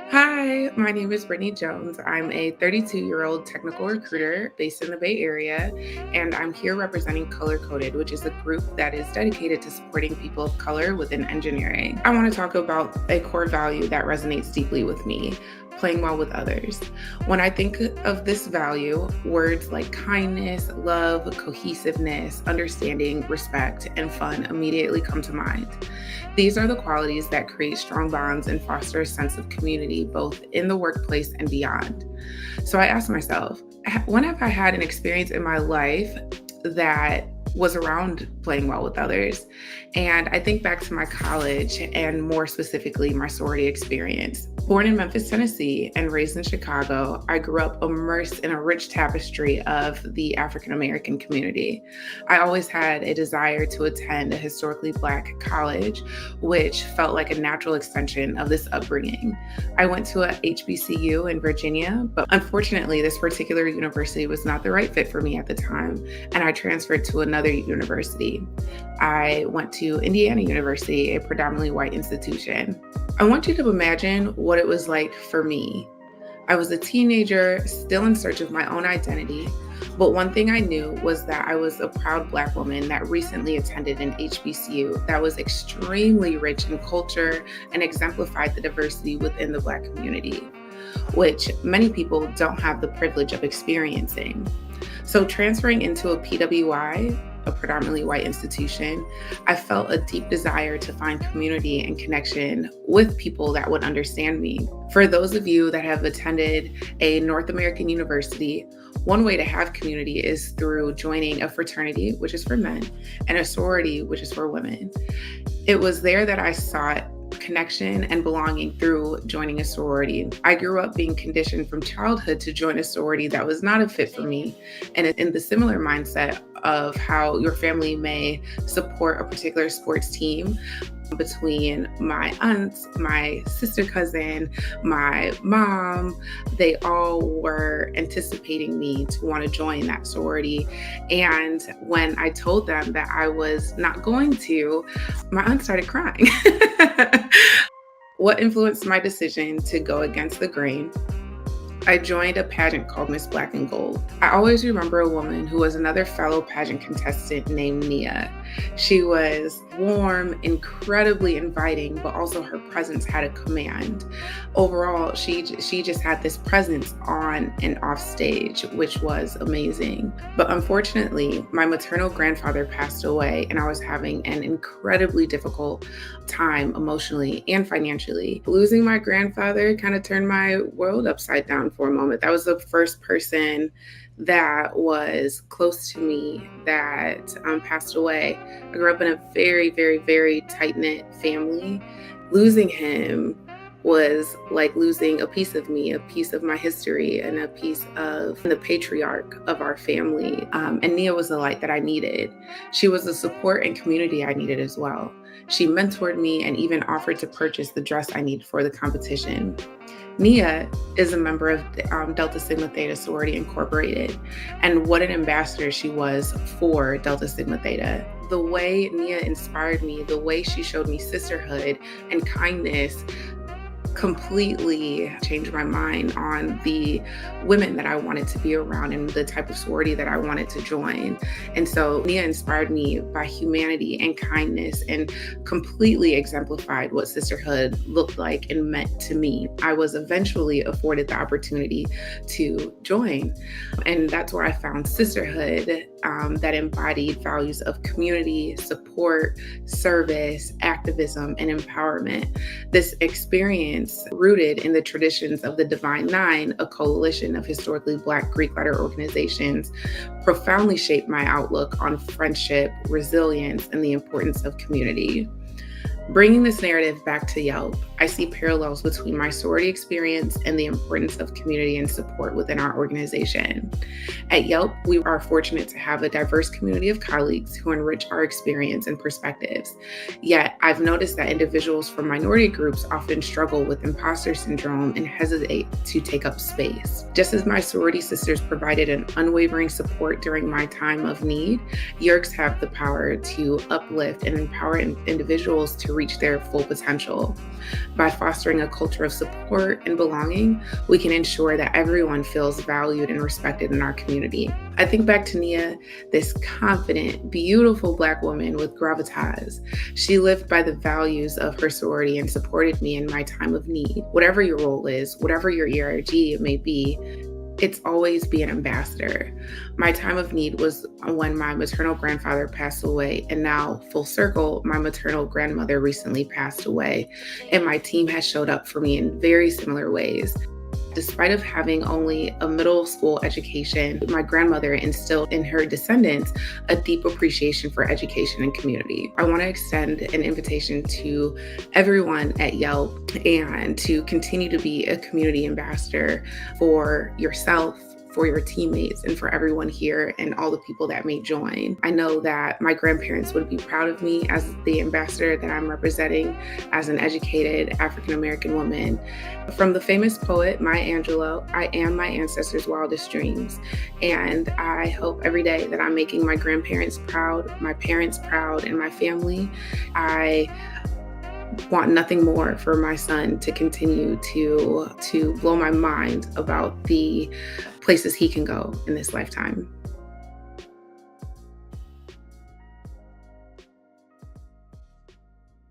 Hi, my name is Brittany Jones. I'm a 32-year-old technical recruiter based in the Bay Area, and I'm here representing Color Coded, which is a group that is dedicated to supporting people of color within engineering. I want to talk about a core value that resonates deeply with me: playing well with others. When I think of this value, words like kindness, love, cohesiveness, understanding, respect, and fun immediately come to mind. These are the qualities that create strong bonds and foster a sense of community, both in the workplace and beyond. So I asked myself, when have I had an experience in my life that was around playing well with others? And I think back to my college and more specifically my sorority experience. Born in Memphis, Tennessee, and raised in Chicago, I grew up immersed in a rich tapestry of the African American community. I always had a desire to attend a historically Black college, which felt like a natural extension of this upbringing. I went to a HBCU in Virginia, but unfortunately, this particular university was not the right fit for me at the time, and I transferred to another university. I went to Indiana University, a predominantly white institution. I want you to imagine what it was like for me. I was a teenager, still in search of my own identity, but one thing I knew was that I was a proud Black woman that recently attended an HBCU that was extremely rich in culture and exemplified the diversity within the Black community, which many people don't have the privilege of experiencing. So transferring into a PWI, a predominantly white institution, I felt a deep desire to find community and connection with people that would understand me. For those of you that have attended a North American university, one way to have community is through joining a fraternity, which is for men, and a sorority, which is for women. It was there that I sought connection and belonging through joining a sorority. I grew up being conditioned from childhood to join a sorority that was not a fit for me, and in the similar mindset of how your family may support a particular sports team. Between my aunts, my sister cousin, my mom, they all were anticipating me to want to join that sorority. And when I told them that I was not going to, my aunt started crying. What influenced my decision to go against the grain? I joined a pageant called Miss Black and Gold. I always remember a woman who was another fellow pageant contestant named Nia. She was warm, incredibly inviting, but also her presence had a command. Overall, she just had this presence on and off stage, which was amazing. But unfortunately, my maternal grandfather passed away, and I was having an incredibly difficult time emotionally and financially. Losing my grandfather kind of turned my world upside down for a moment. That was the first person that was close to me that passed away. I grew up in a very, very, very tight-knit family. Losing him was like losing a piece of me, a piece of my history, and a piece of the patriarch of our family. And Nia was the light that I needed. She was the support and community I needed as well. She mentored me and even offered to purchase the dress I needed for the competition. Nia is a member of Delta Sigma Theta Sorority Incorporated, and what an ambassador she was for Delta Sigma Theta. The way Nia inspired me, the way she showed me sisterhood and kindness, completely changed my mind on the women that I wanted to be around and the type of sorority that I wanted to join. And so Nia inspired me by humanity and kindness and completely exemplified what sisterhood looked like and meant to me. I was eventually afforded the opportunity to join. And that's where I found sisterhood that embodied values of community, support, service, activism, and empowerment. This experience, rooted in the traditions of the Divine Nine, a coalition of historically Black Greek letter organizations, profoundly shaped my outlook on friendship, resilience, and the importance of community. Bringing this narrative back to Yelp, I see parallels between my sorority experience and the importance of community and support within our organization. At Yelp, we are fortunate to have a diverse community of colleagues who enrich our experience and perspectives. Yet, I've noticed that individuals from minority groups often struggle with imposter syndrome and hesitate to take up space. Just as my sorority sisters provided an unwavering support during my time of need, Yerks have the power to uplift and empower individuals to reach their full potential. By fostering a culture of support and belonging, we can ensure that everyone feels valued and respected in our community. I think back to Nia, this confident, beautiful Black woman with gravitas. She lived by the values of her sorority and supported me in my time of need. Whatever your role is, whatever your ERG it may be, it's always be an ambassador. My time of need was when my maternal grandfather passed away, and now, full circle, my maternal grandmother recently passed away, and my team has showed up for me in very similar ways. Despite of having only a middle school education, my grandmother instilled in her descendants a deep appreciation for education and community. I want to extend an invitation to everyone at Yelp and to continue to be a community ambassador for yourself, for your teammates, and for everyone here and all the people that may join. I know that my grandparents would be proud of me as the ambassador that I'm representing as an educated African-American woman. From the famous poet Maya Angelou, I am my ancestors' wildest dreams. And I hope every day that I'm making my grandparents proud, my parents proud, and my family. I want nothing more for my son to continue to blow my mind about the places he can go in this lifetime.